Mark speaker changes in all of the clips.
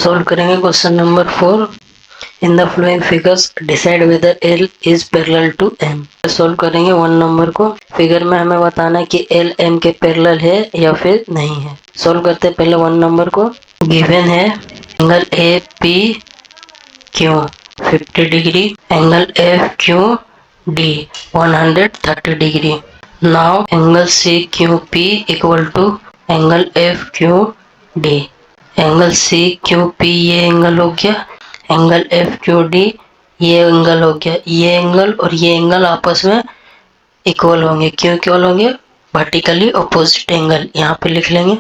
Speaker 1: Solve करेंगे question number 4। In the following figures decide whether L is parallel to M. Solve करेंगे 1 number को। Figure में हमें बताना है कि एल एम के पैरेलल है या फिर नहीं है। सॉल्व करते हैं पहले 1 नंबर को। गिवन है angle A P Q 50 degree, angle F Q D 130 degree. Now angle C Q P equal to angle F Q D. Angle C Q P ये एंगल हो गया, एंगल एफ क्यू डी ये angle हो गया। ये angle और ये angle आपस में इक्वल होंगे। क्यों इक्वल होंगे? वर्टिकली अपोजिट एंगल यहाँ पे लिख लेंगे,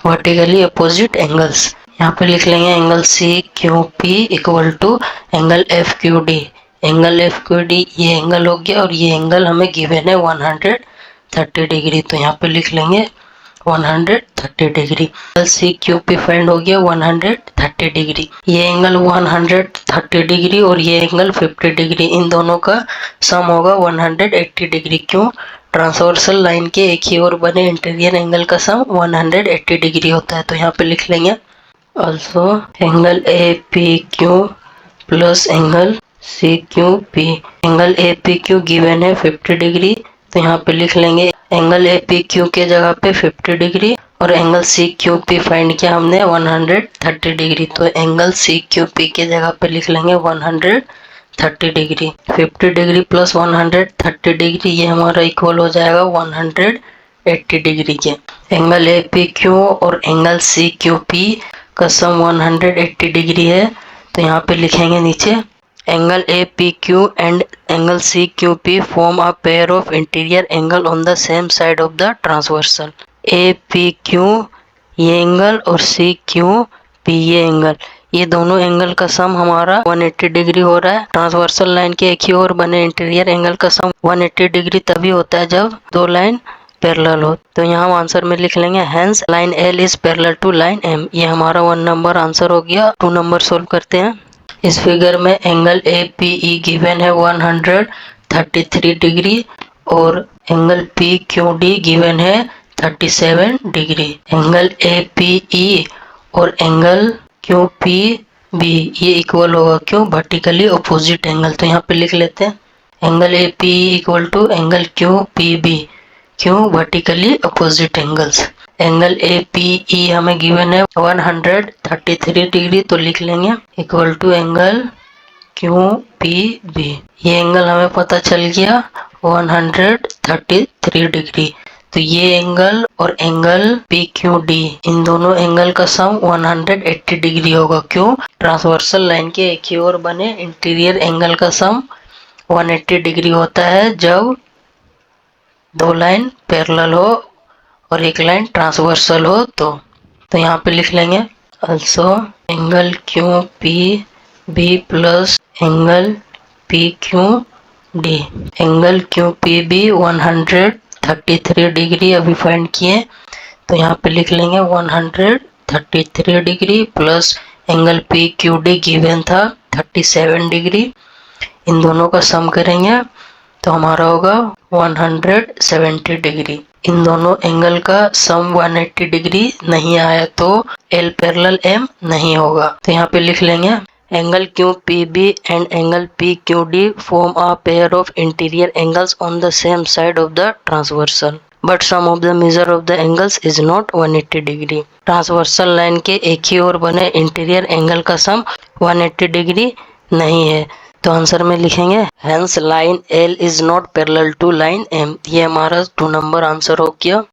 Speaker 1: वर्टिकली अपोजिट एंगल्स। यहाँ पे लिख लेंगे angle C Q P equal to angle F Q D. Angle F Q D ये एंगल हो गया और ये एंगल हमें गिवन है 130 डिग्री। तो यहाँ पे लिख लेंगे 130 degree. Angle C Q P find हो गया 130 डिग्री। ये एंगल 130 डिग्री और ये एंगल 50 डिग्री, इन दोनों का सम होगा 180 डिग्री। क्यों? ट्रांसवर्सल लाइन के एक ही ओर बने इंटीरियर एंगल का सम 180 डिग्री होता है। तो यहाँ पे लिख लेंगे also angle A P Q plus angle C Q P. Angle A P Q given है 50 डिग्री, तो यहाँ पे लिख लेंगे एंगल ए पी क्यू के जगह पे 50 डिग्री और angle C Q P find किया हमने 130 डिग्री। तो एंगल सी क्यू पी के जगह पे लिख लेंगे 130 डिग्री। 50 डिग्री प्लस 130 डिग्री ये हमारा इक्वल हो जाएगा 180 डिग्री के। एंगल ए पी क्यू और एंगल सी क्यू पी का सम 180 डिग्री है। तो यहाँ पे लिखेंगे नीचे angle A P Q and angle C Q P form a pair of interior angle on the same side of the transversal. A P Q ये angle और C Q P ये एंगल, ये दोनों एंगल का सम हमारा 180 degree हो रहा है। ट्रांसवर्सल लाइन के एक ही ओर बने इंटीरियर एंगल का सम 180 डिग्री तभी होता है जब दो लाइन पैरेलल हो। तो यहाँ हम आंसर में लिख लेंगे hence line L is parallel to line M. ये हमारा 1 नंबर आंसर हो गया। 2 नंबर सोल्व करते हैं। इस फिगर में angle A P E given है 133 डिग्री और angle P Q D given है 37 degree. Angle A P E और एंगल क्यू पी बी ये इक्वल होगा। क्यों? Vertically opposite angle. तो यहाँ पे लिख लेते हैं angle A P equal to angle Q P B. क्यों? Vertically opposite angles. Angle A P E हमें गिवन है 133 डिग्री, तो लिख लेंगे equal to angle Q P B. ये एंगल हमें पता चल गया 133 डिग्री। तो ये एंगल और एंगल पी क्यू डी इन दोनों एंगल का सम 180 डिग्री होगा। क्यों? ट्रांसवर्सल लाइन के एक ही ओर बने इंटीरियर एंगल का सम 180 डिग्री होता है जब दो लाइन पैरेलल हो और एक लाइन ट्रांसवर्सल हो। तो यहाँ पे लिख लेंगे also angle Q P B plus angle P Q D. Angle Q P B 133 degree अभी फाइंड किए, तो यहाँ पे लिख लेंगे 133 degree plus angle P Q D given था 37 डिग्री। इन दोनों का सम करेंगे तो हमारा होगा 170 डिग्री। इन दोनों एंगल का सम 180 डिग्री नहीं आया तो एल पैरेलल एम नहीं होगा। तो यहाँ पे लिख लेंगे angle Q P B and angle P Q D form a pair of interior angles on the same side of the transversal but sum of the measure of the angles is not 180 degree. Transversal line के एक ही ओर बने interior angle का सम 180 degree नहीं है। तो answer में लिखेंगे hence line L is not parallel to line M. ये हमारा 2 नंबर आंसर हो गया।